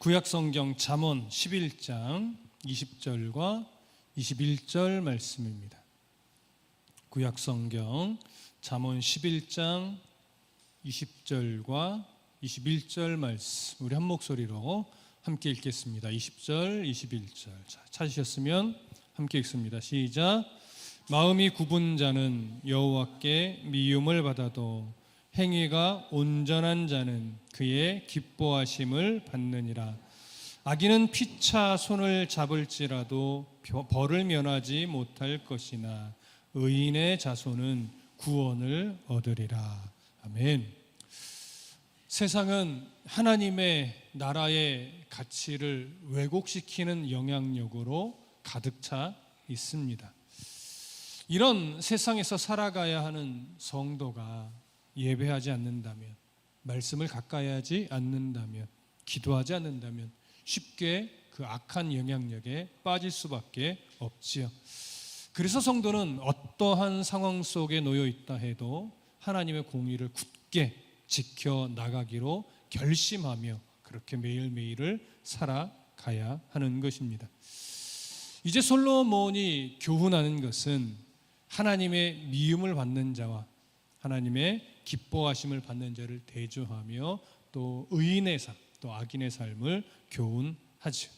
구약성경 잠언 11장 20절과 21절 말씀입니다. 구약성경 잠언 11장 20절과 21절 말씀, 우리 한 목소리로 함께 읽겠습니다. 20절, 21절. 찾으셨으면 함께 읽습니다. 시작. 마음이 굽은 자는 여호와께 미움을 받아도 행위가 온전한 자는 그의 기뻐하심을 받느니라. 악인은 피차 손을 잡을지라도 벌을 면하지 못할 것이나 의인의 자손은 구원을 얻으리라. 아멘. 세상은 하나님의 나라의 가치를 왜곡시키는 영향력으로 가득 차 있습니다. 이런 세상에서 살아가야 하는 성도가 예배하지 않는다면, 말씀을 가까이 하지 않는다면, 기도하지 않는다면 쉽게 그 악한 영향력에 빠질 수밖에 없지요. 그래서 성도는 어떠한 상황 속에 놓여 있다 해도 하나님의 공의를 굳게 지켜나가기로 결심하며 그렇게 매일매일을 살아가야 하는 것입니다. 이제 솔로몬이 교훈하는 것은 하나님의 미움을 받는 자와 하나님의 기뻐하심을 받는 자를 대조하며 또 의인의 삶, 또 악인의 삶을 교훈하죠.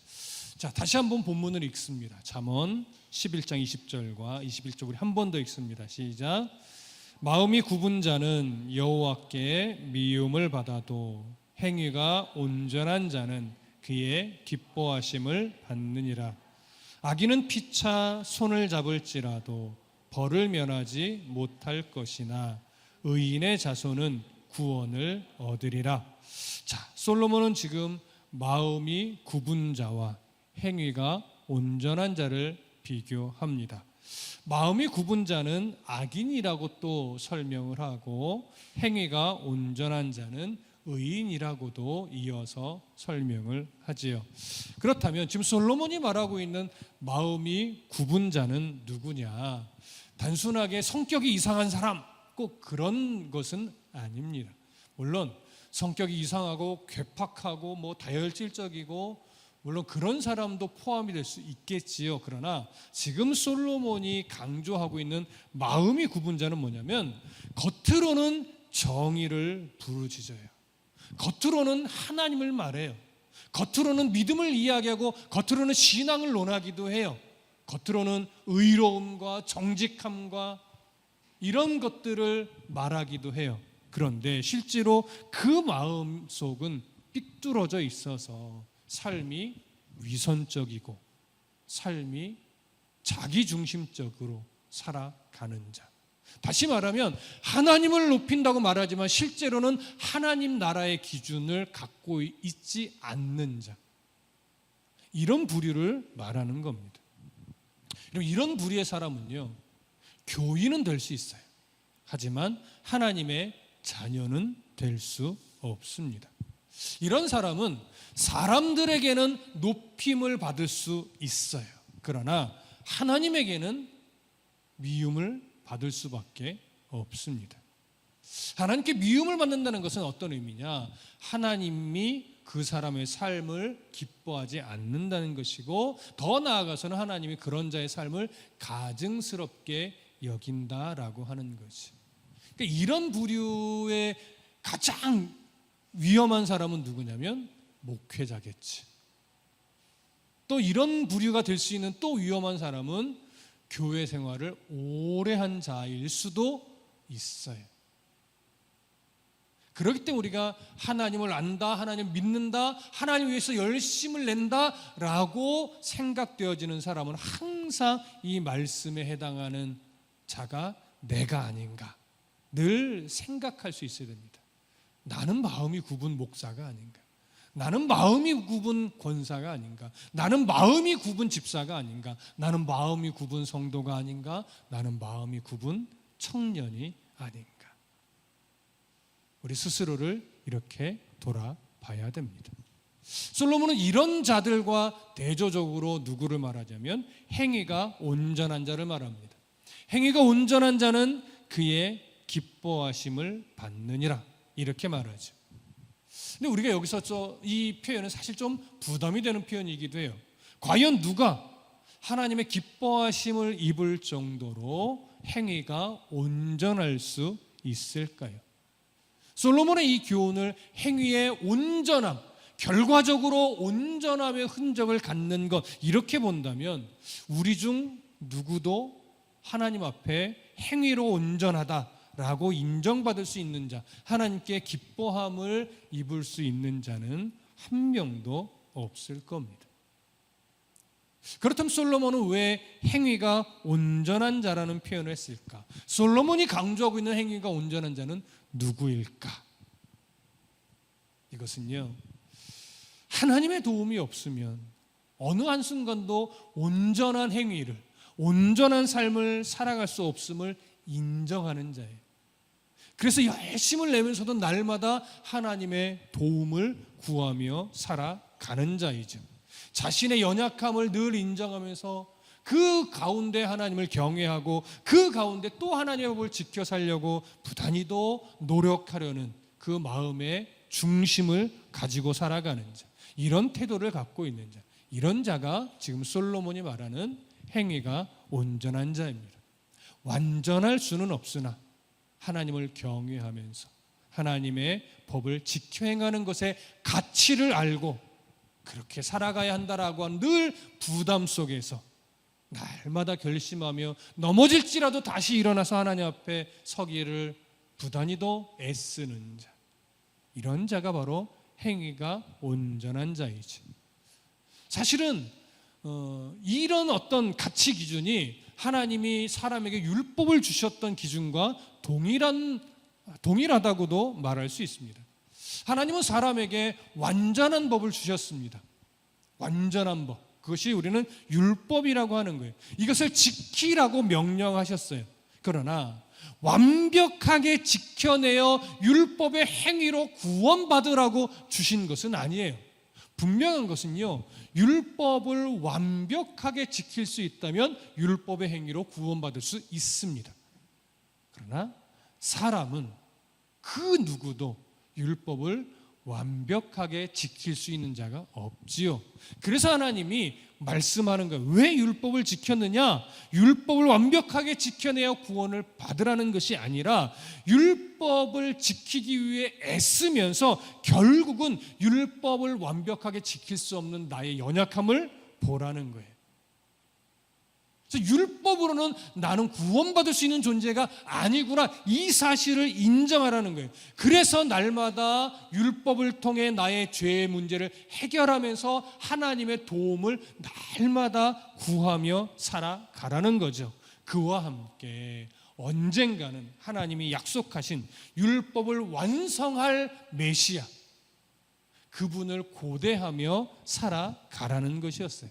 자, 다시 한번 본문을 읽습니다. 잠언 11장 20절과 21절 우리 한 번 더 읽습니다. 시작. 마음이 굽은 자는 여호와께 미움을 받아도 행위가 온전한 자는 그의 기뻐하심을 받느니라. 악인은 피차 손을 잡을지라도 벌을 면하지 못할 것이나 의인의 자손은 구원을 얻으리라. 자, 솔로몬은 지금 마음이 굽은 자와 행위가 온전한 자를 비교합니다. 마음이 굽은 자는 악인이라고 또 설명을 하고 행위가 온전한 자는 의인이라고도 이어서 설명을 하지요. 그렇다면 지금 솔로몬이 말하고 있는 마음이 굽은 자는 누구냐? 단순하게 성격이 이상한 사람, 꼭 그런 것은 아닙니다. 물론 성격이 이상하고 괴팍하고 다혈질적이고 물론 그런 사람도 포함이 될 수 있겠지요. 그러나 지금 솔로몬이 강조하고 있는 마음이 굽은 자는 뭐냐면 겉으로는 정의를 부르짖어요. 겉으로는 하나님을 말해요. 겉으로는 믿음을 이야기하고 겉으로는 신앙을 논하기도 해요. 겉으로는 의로움과 정직함과 이런 것들을 말하기도 해요. 그런데 실제로 그 마음속은 삐뚤어져 있어서 삶이 위선적이고 삶이 자기중심적으로 살아가는 자. 다시 말하면 하나님을 높인다고 말하지만 실제로는 하나님 나라의 기준을 갖고 있지 않는 자. 이런 부류를 말하는 겁니다. 이런 부류의 사람은요, 교인은 될 수 있어요. 하지만 하나님의 자녀는 될 수 없습니다. 이런 사람은 사람들에게는 높임을 받을 수 있어요. 그러나 하나님에게는 미움을 받을 수밖에 없습니다. 하나님께 미움을 받는다는 것은 어떤 의미냐? 하나님이 그 사람의 삶을 기뻐하지 않는다는 것이고, 더 나아가서는 하나님이 그런 자의 삶을 가증스럽게 여긴다라고 하는 거지. 그러니까 이런 부류의 가장 위험한 사람은 누구냐면 목회자겠지. 또 이런 부류가 될 수 있는 또 위험한 사람은 교회 생활을 오래 한 자일 수도 있어요. 그렇기 때문에 우리가 하나님을 안다, 하나님을 믿는다, 하나님 위해서 열심을 낸다라고 생각되어지는 사람은 항상 이 말씀에 해당하는 자가 내가 아닌가 늘 생각할 수 있어야 됩니다. 나는 마음이 굽은 목사가 아닌가, 나는 마음이 굽은 권사가 아닌가, 나는 마음이 굽은 집사가 아닌가, 나는 마음이 굽은 성도가 아닌가, 나는 마음이 굽은 청년이 아닌가. 우리 스스로를 이렇게 돌아봐야 됩니다. 솔로몬은 이런 자들과 대조적으로 누구를 말하자면 행위가 온전한 자를 말합니다. 행위가 온전한 자는 그의 기뻐하심을 받느니라, 이렇게 말하죠. 근데 우리가 여기서 이 표현은 사실 좀 부담이 되는 표현이기도 해요. 과연 누가 하나님의 기뻐하심을 입을 정도로 행위가 온전할 수 있을까요? 솔로몬의 이 교훈을 행위의 온전함, 결과적으로 온전함의 흔적을 갖는 것, 이렇게 본다면 우리 중 누구도 하나님 앞에 행위로 온전하다라고 인정받을 수 있는 자, 하나님께 기뻐함을 입을 수 있는 자는 한 명도 없을 겁니다. 그렇다면 솔로몬은 왜 행위가 온전한 자라는 표현을 했을까? 솔로몬이 강조하고 있는 행위가 온전한 자는 누구일까? 이것은요, 하나님의 도움이 없으면 어느 한순간도 온전한 행위를, 온전한 삶을 살아갈 수 없음을 인정하는 자예요. 그래서 열심을 내면서도 날마다 하나님의 도움을 구하며 살아가는 자이죠. 자신의 연약함을 늘 인정하면서 그 가운데 하나님을 경외하고 그 가운데 또 하나님의 법을 지켜 살려고 부단히도 노력하려는 그 마음의 중심을 가지고 살아가는 자, 이런 태도를 갖고 있는 자, 이런 자가 지금 솔로몬이 말하는 행위가 온전한 자입니다. 완전할 수는 없으나 하나님을 경외하면서 하나님의 법을 지켜 행하는 것의 가치를 알고 그렇게 살아가야 한다라고 하는 늘 부담 속에서 날마다 결심하며 넘어질지라도 다시 일어나서 하나님 앞에 서기를 부단히도 애쓰는 자, 이런 자가 바로 행위가 온전한 자이지. 사실은 이런 어떤 가치 기준이 하나님이 사람에게 율법을 주셨던 기준과 동일하다고도 말할 수 있습니다. 하나님은 사람에게 완전한 법을 주셨습니다. 완전한 법, 그것이 우리는 율법이라고 하는 거예요. 이것을 지키라고 명령하셨어요. 그러나 완벽하게 지켜내어 율법의 행위로 구원받으라고 주신 것은 아니에요. 분명한 것은요, 율법을 완벽하게 지킬 수 있다면 율법의 행위로 구원받을 수 있습니다. 그러나 사람은 그 누구도 율법을 완벽하게 지킬 수 있는 자가 없지요. 그래서 하나님이 말씀하는 거예요. 왜 율법을 지켰느냐? 율법을 완벽하게 지켜내어 구원을 받으라는 것이 아니라 율법을 지키기 위해 애쓰면서 결국은 율법을 완벽하게 지킬 수 없는 나의 연약함을 보라는 거예요. 율법으로는 나는 구원받을 수 있는 존재가 아니구나, 이 사실을 인정하라는 거예요. 그래서 날마다 율법을 통해 나의 죄의 문제를 해결하면서 하나님의 도움을 날마다 구하며 살아가라는 거죠. 그와 함께 언젠가는 하나님이 약속하신 율법을 완성할 메시아, 그분을 고대하며 살아가라는 것이었어요.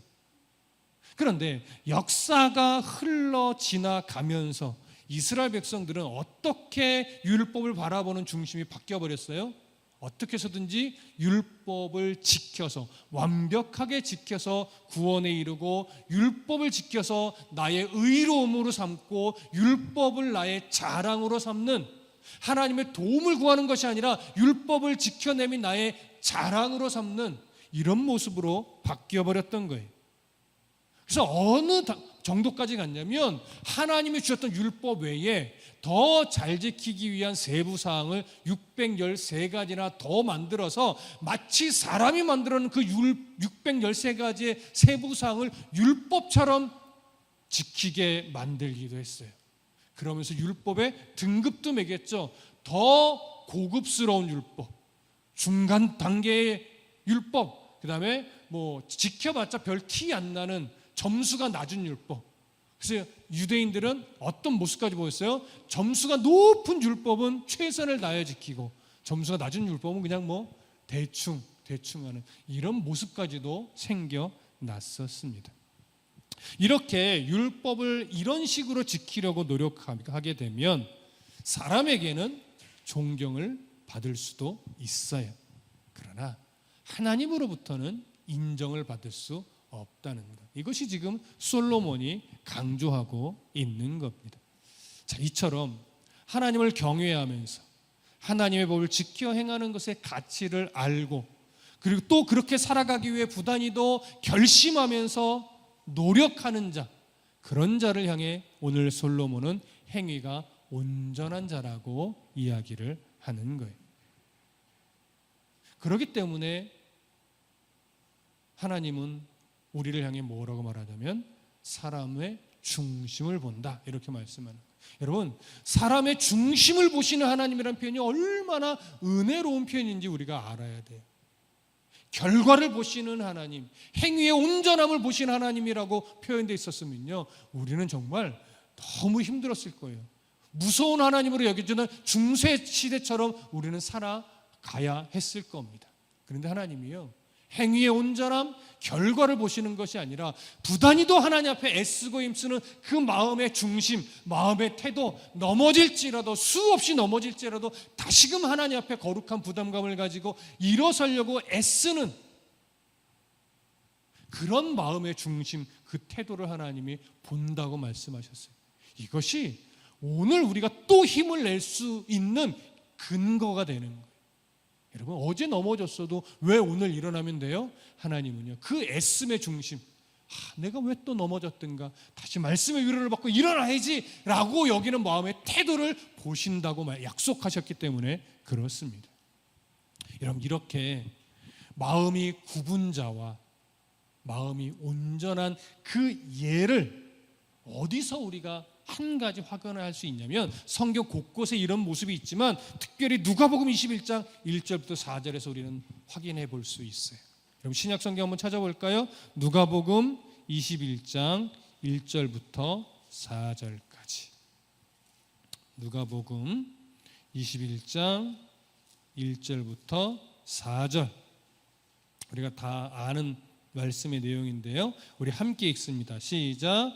그런데 역사가 흘러 지나가면서 이스라엘 백성들은 어떻게 율법을 바라보는 중심이 바뀌어버렸어요? 어떻게 해서든지 율법을 지켜서, 완벽하게 지켜서 구원에 이르고, 율법을 지켜서 나의 의로움으로 삼고, 율법을 나의 자랑으로 삼는, 하나님의 도움을 구하는 것이 아니라 율법을 지켜내미 나의 자랑으로 삼는 이런 모습으로 바뀌어버렸던 거예요. 그래서 어느 정도까지 갔냐면 하나님이 주셨던 율법 외에 더 잘 지키기 위한 세부 사항을 613가지나 더 만들어서 마치 사람이 만들어낸 그 613가지의 세부 사항을 율법처럼 지키게 만들기도 했어요. 그러면서 율법의 등급도 매겼죠. 더 고급스러운 율법, 중간 단계의 율법, 그 다음에 지켜봤자 별 티 안 나는 점수가 낮은 율법. 그래서 유대인들은 어떤 모습까지 보였어요? 점수가 높은 율법은 최선을 다해 지키고, 점수가 낮은 율법은 그냥 대충 하는 이런 모습까지도 생겨났었습니다. 이렇게 율법을 이런 식으로 지키려고 노력하게 되면 사람에게는 존경을 받을 수도 있어요. 그러나 하나님으로부터는 인정을 받을 수 없다는 것, 이것이 지금 솔로몬이 강조하고 있는 겁니다. 자, 이처럼 하나님을 경외하면서 하나님의 법을 지켜 행하는 것의 가치를 알고, 그리고 또 그렇게 살아가기 위해 부단히도 결심하면서 노력하는 자, 그런 자를 향해 오늘 솔로몬은 행위가 온전한 자라고 이야기를 하는 거예요. 그렇기 때문에 하나님은 우리를 향해 뭐라고 말하냐면 사람의 중심을 본다, 이렇게 말씀하는 거예요. 여러분, 사람의 중심을 보시는 하나님이라는 표현이 얼마나 은혜로운 표현인지 우리가 알아야 돼요. 결과를 보시는 하나님, 행위의 온전함을 보시는 하나님이라고 표현되어 있었으면요, 우리는 정말 너무 힘들었을 거예요. 무서운 하나님으로 여겨지는 중세 시대처럼 우리는 살아가야 했을 겁니다. 그런데 하나님이요, 행위의 온전함, 결과를 보시는 것이 아니라 부단히도 하나님 앞에 애쓰고 힘쓰는 그 마음의 중심, 마음의 태도, 넘어질지라도, 수없이 넘어질지라도 다시금 하나님 앞에 거룩한 부담감을 가지고 일어서려고 애쓰는 그런 마음의 중심, 그 태도를 하나님이 본다고 말씀하셨어요. 이것이 오늘 우리가 또 힘을 낼 수 있는 근거가 되는 거예요. 여러분, 어제 넘어졌어도 왜 오늘 일어나면 돼요? 하나님은요, 그 애씀의 중심, 내가 왜 또 넘어졌던가, 다시 말씀의 위로를 받고 일어나야지 라고 여기는 마음의 태도를 보신다고 약속하셨기 때문에 그렇습니다. 여러분, 이렇게 마음이 굽은 자와 마음이 온전한 그 예를 어디서 우리가 한 가지 확인할 수 있냐면, 성경 곳곳에 이런 모습이 있지만 특별히 누가복음 21장 1절부터 4절에서 우리는 확인해 볼 수 있어요. 그럼 신약 성경 한번 찾아볼까요? 누가복음 21장 1절부터 4절까지. 누가복음 21장 1절부터 4절. 우리가 다 아는 말씀의 내용인데요, 우리 함께 읽습니다. 시작.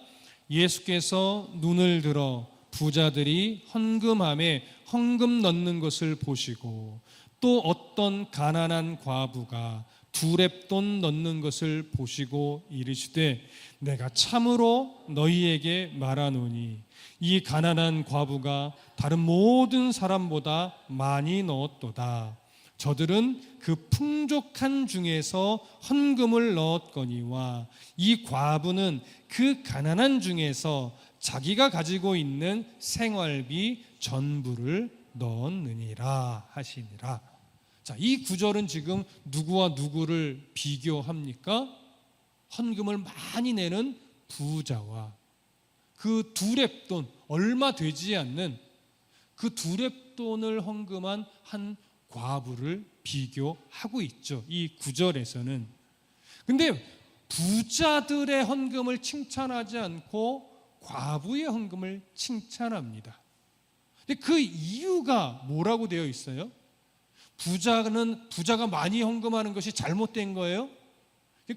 예수께서 눈을 들어 부자들이 헌금함에 헌금 넣는 것을 보시고, 또 어떤 가난한 과부가 두렙돈 넣는 것을 보시고 이르시되, 내가 참으로 너희에게 말하노니 이 가난한 과부가 다른 모든 사람보다 많이 넣었도다. 저들은 그 풍족한 중에서 헌금을 넣었거니와 이 과부는 그 가난한 중에서 자기가 가지고 있는 생활비 전부를 넣었느니라 하시니라. 자, 이 구절은 지금 누구와 누구를 비교합니까? 헌금을 많이 내는 부자와 그 두렙돈, 얼마 되지 않는 그 두렙돈을 헌금한 한 과부를 비교하고 있죠, 이 구절에서는. 근데 부자들의 헌금을 칭찬하지 않고 과부의 헌금을 칭찬합니다. 근데 그 이유가 뭐라고 되어 있어요? 부자가 많이 헌금하는 것이 잘못된 거예요?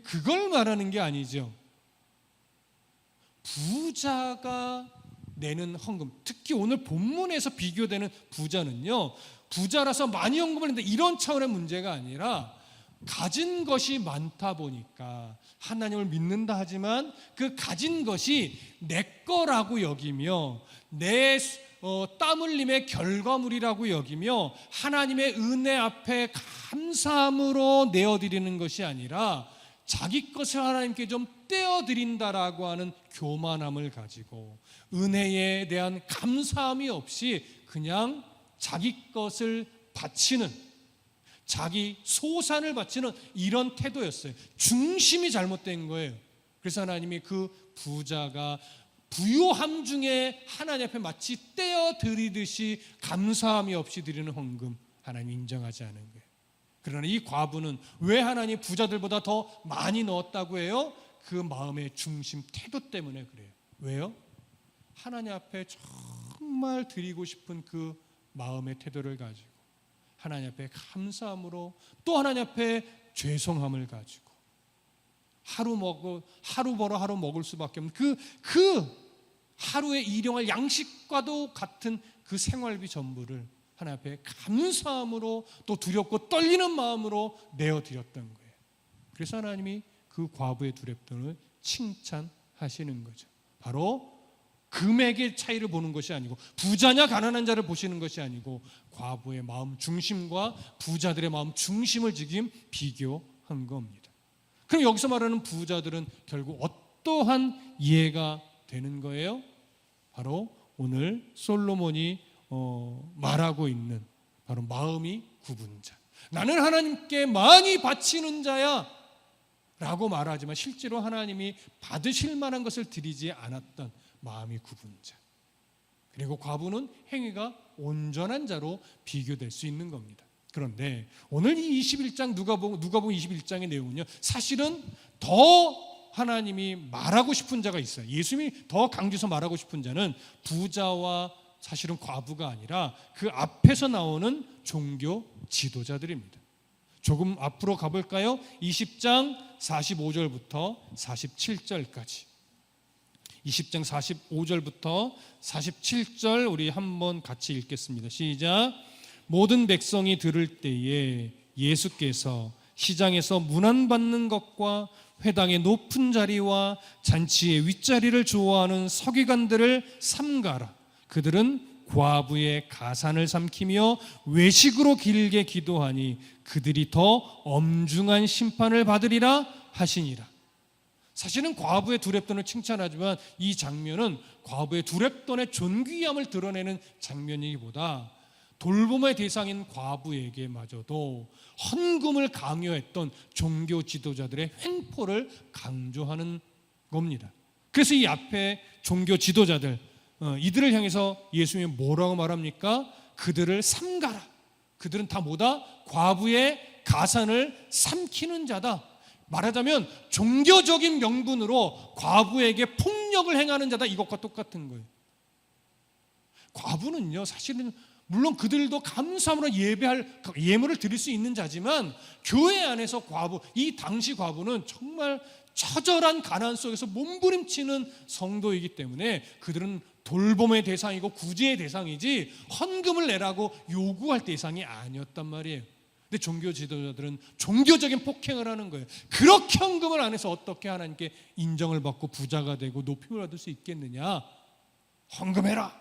그걸 말하는 게 아니죠. 부자가 내는 헌금, 특히 오늘 본문에서 비교되는 부자는요, 부자라서 많이 헌금을 했는데 이런 차원의 문제가 아니라 가진 것이 많다 보니까 하나님을 믿는다 하지만 그 가진 것이 내 거라고 여기며 내 땀 흘림의 결과물이라고 여기며 하나님의 은혜 앞에 감사함으로 내어드리는 것이 아니라 자기 것을 하나님께 좀 떼어드린다라고 하는 교만함을 가지고 은혜에 대한 감사함이 없이 그냥 자기 것을 바치는, 자기 소산을 바치는 이런 태도였어요. 중심이 잘못된 거예요. 그래서 하나님이 그 부자가 부요함 중에 하나님 앞에 마치 떼어드리듯이 감사함이 없이 드리는 헌금, 하나님 인정하지 않은 거예요. 그러나 이 과부는 왜 하나님 부자들보다 더 많이 넣었다고 해요? 그 마음의 중심, 태도 때문에 그래요. 왜요? 하나님 앞에 정말 드리고 싶은 그 마음의 태도를 가지고 하나님 앞에 감사함으로, 또 하나님 앞에 죄송함을 가지고 하루 벌어 하루 먹을 수밖에 없는 그 하루의 일용할 양식과도 같은 그 생활비 전부를 하나님 앞에 감사함으로, 또 두렵고 떨리는 마음으로 내어드렸던 거예요. 그래서 하나님이 그 과부의 두렵돈을 칭찬하시는 거죠. 바로 금액의 차이를 보는 것이 아니고, 부자냐 가난한 자를 보시는 것이 아니고, 과부의 마음 중심과 부자들의 마음 중심을 지금 비교한 겁니다. 그럼 여기서 말하는 부자들은 결국 어떠한 이해가 되는 거예요? 바로 오늘 솔로몬이 말하고 있는 바로 마음이 굽은 자. 나는 하나님께 많이 바치는 자야 라고 말하지만 실제로 하나님이 받으실 만한 것을 드리지 않았던 마음이 굽은 자. 그리고 과부는 행위가 온전한 자로 비교될 수 있는 겁니다. 그런데 오늘 이 21장 누가복음 21장의 내용은요, 사실은 더 하나님이 말하고 싶은 자가 있어요. 예수님이 더 강조해서 말하고 싶은 자는 부자와 사실은 과부가 아니라 그 앞에서 나오는 종교 지도자들입니다. 조금 앞으로 가볼까요? 20장 45절부터 47절까지. 20장 45절부터 47절 우리 한번 같이 읽겠습니다. 시작. 모든 백성이 들을 때에 예수께서 시장에서 문안받는 것과 회당의 높은 자리와 잔치의 윗자리를 좋아하는 서기관들을 삼가라. 그들은 과부의 가산을 삼키며 외식으로 길게 기도하니 그들이 더 엄중한 심판을 받으리라 하시니라. 사실은 과부의 두렙돈을 칭찬하지만 이 장면은 과부의 두렙돈의 존귀함을 드러내는 장면이기보다 돌봄의 대상인 과부에게마저도 헌금을 강요했던 종교 지도자들의 횡포를 강조하는 겁니다. 그래서 이 앞에 종교 지도자들, 이들을 향해서 예수님이 뭐라고 말합니까? 그들을 삼가라. 그들은 다 뭐다? 과부의 가산을 삼키는 자다. 말하자면 종교적인 명분으로 과부에게 폭력을 행하는 자다. 이것과 똑같은 거예요. 과부는요, 사실은 물론 그들도 감사함으로 예물을 드릴 수 있는 자지만 교회 안에서 이 당시 과부는 정말 처절한 가난 속에서 몸부림치는 성도이기 때문에 그들은 돌봄의 대상이고 구제의 대상이지 헌금을 내라고 요구할 대상이 아니었단 말이에요. 근데 종교 지도자들은 종교적인 폭행을 하는 거예요. 그렇게 헌금을 안 해서 어떻게 하나님께 인정을 받고 부자가 되고 높임을 받을 수 있겠느냐? 헌금해라!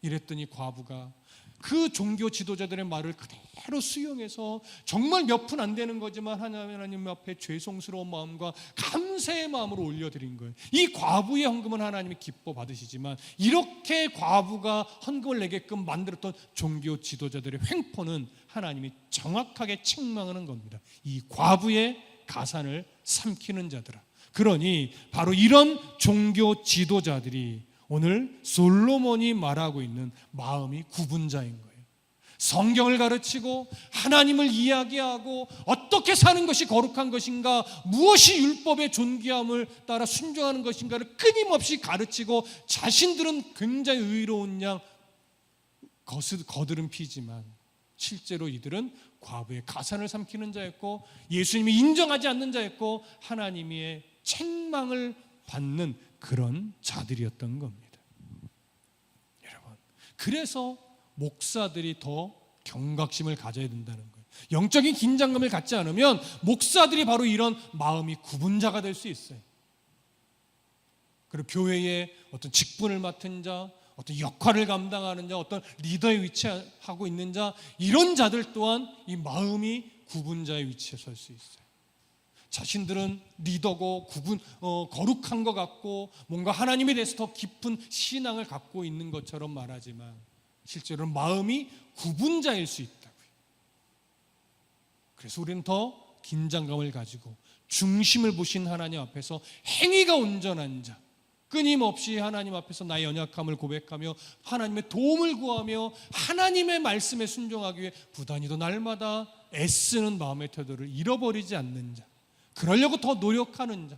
이랬더니 과부가 그 종교 지도자들의 말을 그대로 수용해서 정말 몇 푼 안 되는 거지만 하나님 앞에 죄송스러운 마음과 감사의 마음으로 올려드린 거예요. 이 과부의 헌금은 하나님이 기뻐 받으시지만 이렇게 과부가 헌금을 내게끔 만들었던 종교 지도자들의 횡포는 하나님이 정확하게 책망하는 겁니다. 이 과부의 가산을 삼키는 자들아. 그러니 바로 이런 종교 지도자들이 오늘 솔로몬이 말하고 있는 마음이 굽은 자인 거예요. 성경을 가르치고 하나님을 이야기하고 어떻게 사는 것이 거룩한 것인가, 무엇이 율법의 존귀함을 따라 순종하는 것인가를 끊임없이 가르치고 자신들은 굉장히 의로운 양 거드름 피지만 실제로 이들은 과부의 가산을 삼키는 자였고 예수님이 인정하지 않는 자였고 하나님의 책망을 받는 그런 자들이었던 겁니다. 여러분, 그래서 목사들이 더 경각심을 가져야 된다는 거예요. 영적인 긴장감을 갖지 않으면 목사들이 바로 이런 마음이 굽은 자가 될 수 있어요. 그리고 교회에 어떤 직분을 맡은 자, 어떤 역할을 감당하는 자, 어떤 리더에 위치하고 있는 자, 이런 자들 또한 이 마음이 굽은 자의 위치에 설 수 있어요. 자신들은 리더고 거룩한 것 같고 뭔가 하나님에 대해서 더 깊은 신앙을 갖고 있는 것처럼 말하지만 실제로는 마음이 굽은 자일 수 있다고요. 그래서 우리는 더 긴장감을 가지고 중심을 보신 하나님 앞에서 행위가 온전한 자, 끊임없이 하나님 앞에서 나의 연약함을 고백하며 하나님의 도움을 구하며 하나님의 말씀에 순종하기 위해 부단히도 날마다 애쓰는 마음의 태도를 잃어버리지 않는 자, 그러려고 더 노력하는 자,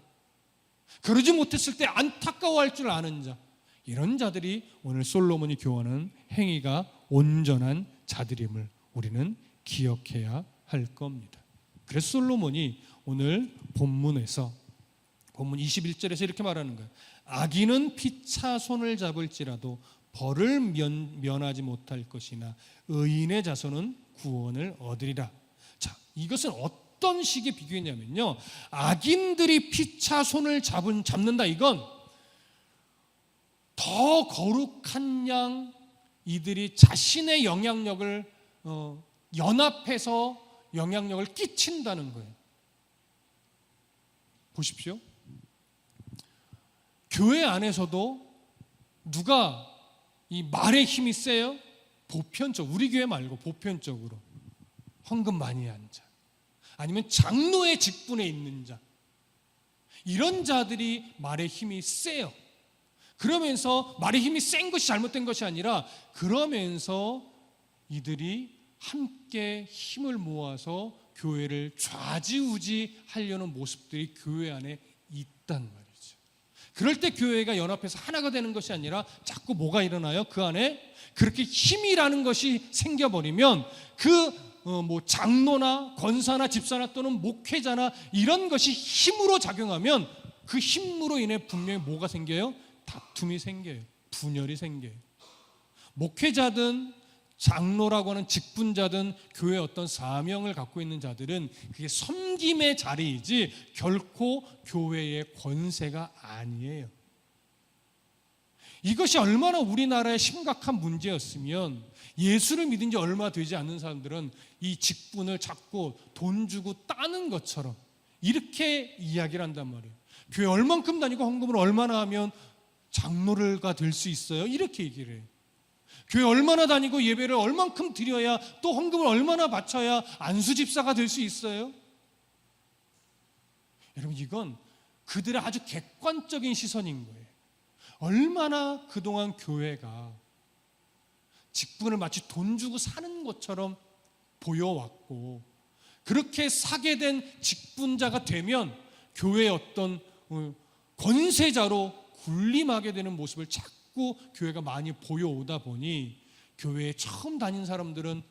그러지 못했을 때 안타까워할 줄 아는 자, 이런 자들이 오늘 솔로몬이 교하는 행위가 온전한 자들임을 우리는 기억해야 할 겁니다. 그래서 솔로몬이 오늘 본문 21절에서 이렇게 말하는 거예요. 악인은 피차 손을 잡을지라도 벌을 면하지 못할 것이나 의인의 자손은 구원을 얻으리라. 자, 이것은 어떤 식의 비교냐면요, 악인들이 피차 손을 잡는다, 이건 더 거룩한 양 이들이 자신의 영향력을 연합해서 영향력을 끼친다는 거예요. 보십시오. 교회 안에서도 누가 이 말의 힘이 세요? 보편적, 우리 교회 말고 보편적으로 헌금 많이 한 자, 아니면 장로의 직분에 있는 자, 이런 자들이 말의 힘이 세요. 그러면서 말의 힘이 센 것이 잘못된 것이 아니라, 그러면서 이들이 함께 힘을 모아서 교회를 좌지우지 하려는 모습들이 교회 안에 있단 말이죠. 그럴 때 교회가 연합해서 하나가 되는 것이 아니라 자꾸 뭐가 일어나요? 그 안에 그렇게 힘이라는 것이 생겨버리면 장로나 권사나 집사나 또는 목회자나 이런 것이 힘으로 작용하면 그 힘으로 인해 분명히 뭐가 생겨요? 다툼이 생겨요. 분열이 생겨요. 목회자든 장로라고 하는 직분자든 교회의 어떤 사명을 갖고 있는 자들은 그게 섬김의 자리이지 결코 교회의 권세가 아니에요. 이것이 얼마나 우리나라의 심각한 문제였으면 예수를 믿은 지 얼마 되지 않는 사람들은 이 직분을 자꾸 돈 주고 따는 것처럼 이렇게 이야기를 한단 말이에요. 교회 얼만큼 다니고 헌금을 얼마나 하면 장로가 될 수 있어요? 이렇게 얘기를 해요. 교회 얼마나 다니고 예배를 얼만큼 드려야, 또 헌금을 얼마나 바쳐야 안수집사가 될 수 있어요? 여러분, 이건 그들의 아주 객관적인 시선인 거예요. 얼마나 그동안 교회가 직분을 마치 돈 주고 사는 것처럼 보여왔고, 그렇게 사게 된 직분자가 되면 교회의 어떤 권세자로 군림하게 되는 모습을 자꾸 교회가 많이 보여오다 보니 교회에 처음 다닌 사람들은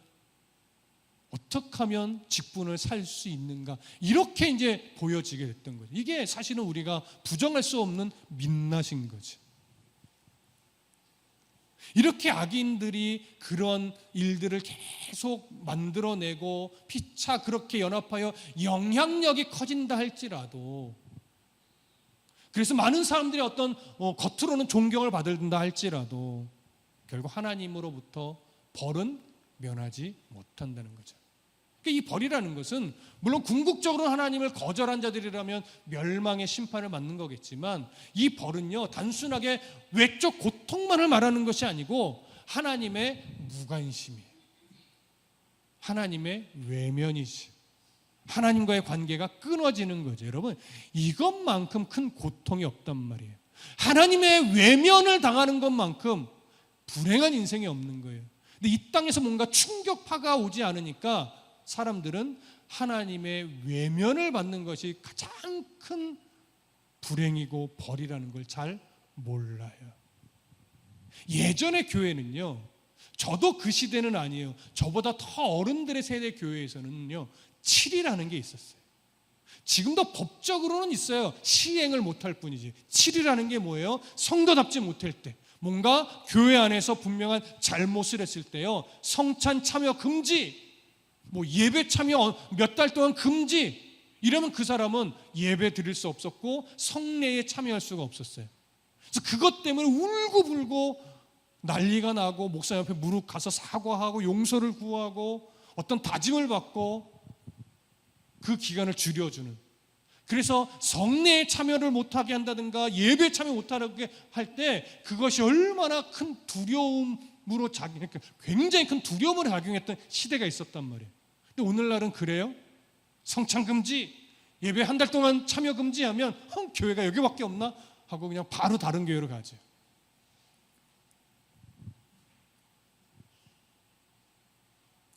어떻게 하면 직분을 살 수 있는가, 이렇게 이제 보여지게 됐던 거죠. 이게 사실은 우리가 부정할 수 없는 민낯인 거죠. 이렇게 악인들이 그런 일들을 계속 만들어내고 피차 그렇게 연합하여 영향력이 커진다 할지라도, 그래서 많은 사람들이 어떤 겉으로는 존경을 받는다 할지라도 결국 하나님으로부터 벌은 면하지 못한다는 거죠. 이 벌이라는 것은 물론 궁극적으로 하나님을 거절한 자들이라면 멸망의 심판을 받는 거겠지만, 이 벌은요 단순하게 외적 고통만을 말하는 것이 아니고 하나님의 무관심이에요. 하나님의 외면이지. 하나님과의 관계가 끊어지는 거죠. 여러분, 이것만큼 큰 고통이 없단 말이에요. 하나님의 외면을 당하는 것만큼 불행한 인생이 없는 거예요. 근데 이 땅에서 뭔가 충격파가 오지 않으니까 사람들은 하나님의 외면을 받는 것이 가장 큰 불행이고 벌이라는 걸 잘 몰라요. 예전의 교회는요, 저도 그 시대는 아니에요. 저보다 더 어른들의 세대 교회에서는요 7이라는 게 있었어요. 지금도 법적으로는 있어요. 시행을 못할 뿐이지. 7이라는 게 뭐예요? 성도답지 못할 때, 뭔가 교회 안에서 분명한 잘못을 했을 때요, 성찬 참여 금지, 예배 참여 몇 달 동안 금지, 이러면 그 사람은 예배 드릴 수 없었고 성례에 참여할 수가 없었어요. 그래서 그것 때문에 울고불고 난리가 나고 목사 옆에 무릎 가서 사과하고 용서를 구하고 어떤 다짐을 받고 그 기간을 줄여주는, 그래서 성례에 참여를 못하게 한다든가 예배에 참여 못하게 할 때 그것이 얼마나 큰 두려움으로 굉장히 큰 두려움을 작용했던 시대가 있었단 말이에요. 근데 오늘날은 그래요? 성찬 금지, 예배 한 달 동안 참여 금지하면 교회가 여기밖에 없나 하고 그냥 바로 다른 교회로 가죠.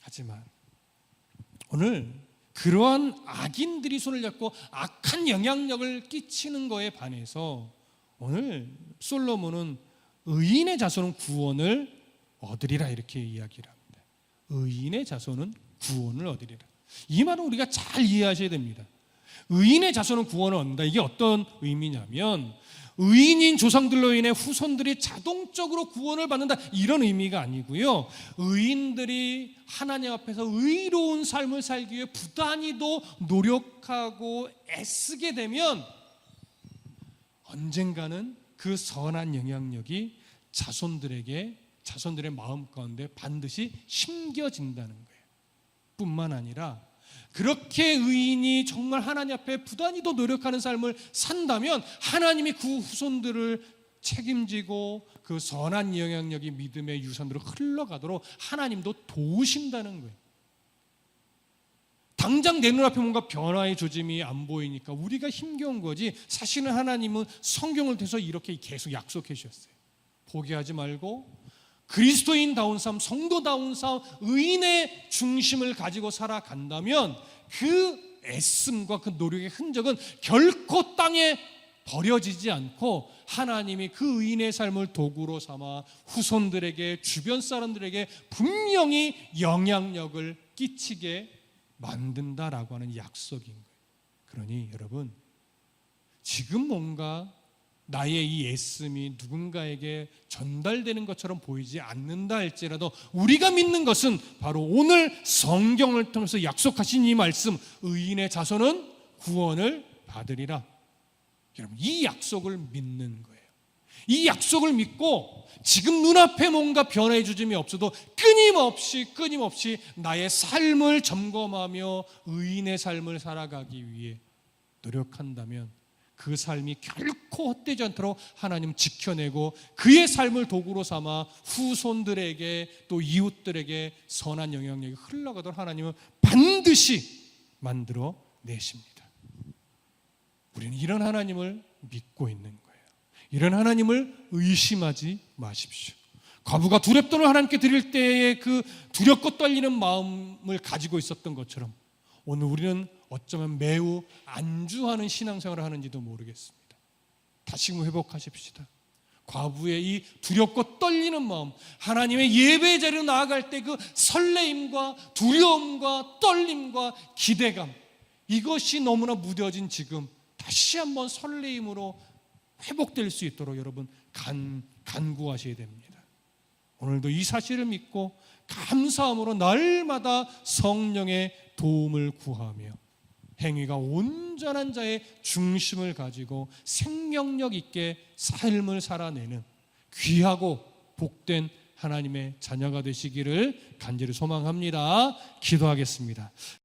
하지만 오늘 그러한 악인들이 손을 잡고 악한 영향력을 끼치는 거에 반해서 오늘 솔로몬은 의인의 자손은 구원을 얻으리라 이렇게 이야기를 합니다. 의인의 자손은 구원을 얻으리라. 이 말은 우리가 잘 이해하셔야 됩니다. 의인의 자손은 구원을 얻는다. 이게 어떤 의미냐면 의인인 조상들로 인해 후손들이 자동적으로 구원을 받는다, 이런 의미가 아니고요, 의인들이 하나님 앞에서 의로운 삶을 살기 위해 부단히도 노력하고 애쓰게 되면 언젠가는 그 선한 영향력이 자손들의 마음 가운데 반드시 심겨진다는 거예요. 뿐만 아니라 그렇게 의인이 정말 하나님 앞에 부단히도 노력하는 삶을 산다면 하나님이 그 후손들을 책임지고 그 선한 영향력이 믿음의 유산으로 흘러가도록 하나님도 도우신다는 거예요. 당장 내 눈앞에 뭔가 변화의 조짐이 안 보이니까 우리가 힘겨운 거지, 사실은 하나님은 성경을 통해서 이렇게 계속 약속해 주셨어요. 포기하지 말고 그리스도인다운 삶, 성도다운 삶, 의인의 중심을 가지고 살아간다면 그 애씀과 그 노력의 흔적은 결코 땅에 버려지지 않고 하나님이 그 의인의 삶을 도구로 삼아 후손들에게, 주변 사람들에게 분명히 영향력을 끼치게 만든다라고 하는 약속인 거예요. 그러니 여러분, 지금 뭔가 나의 이 애씀이 누군가에게 전달되는 것처럼 보이지 않는다 할지라도 우리가 믿는 것은 바로 오늘 성경을 통해서 약속하신 이 말씀, 의인의 자손은 구원을 받으리라. 여러분, 이 약속을 믿는 거예요. 이 약속을 믿고 지금 눈앞에 뭔가 변화의 조짐이 없어도 끊임없이 나의 삶을 점검하며 의인의 삶을 살아가기 위해 노력한다면 그 삶이 결코 헛되지 않도록 하나님 지켜내고 그의 삶을 도구로 삼아 후손들에게 또 이웃들에게 선한 영향력이 흘러가도록 하나님은 반드시 만들어 내십니다. 우리는 이런 하나님을 믿고 있는 거예요. 이런 하나님을 의심하지 마십시오. 과부가 두렵돈을 하나님께 드릴 때의 그 두렵고 떨리는 마음을 가지고 있었던 것처럼 오늘 우리는 어쩌면 매우 안주하는 신앙생활을 하는지도 모르겠습니다. 다시금 회복하십시다. 과부의 이 두렵고 떨리는 마음, 하나님의 예배 자리로 나아갈 때 그 설레임과 두려움과 떨림과 기대감, 이것이 너무나 무뎌진 지금 다시 한번 설레임으로 회복될 수 있도록 여러분 간구하셔야 됩니다. 오늘도 이 사실을 믿고 감사함으로 날마다 성령의 도움을 구하며 행위가 온전한 자의 중심을 가지고 생명력 있게 삶을 살아내는 귀하고 복된 하나님의 자녀가 되시기를 간절히 소망합니다. 기도하겠습니다.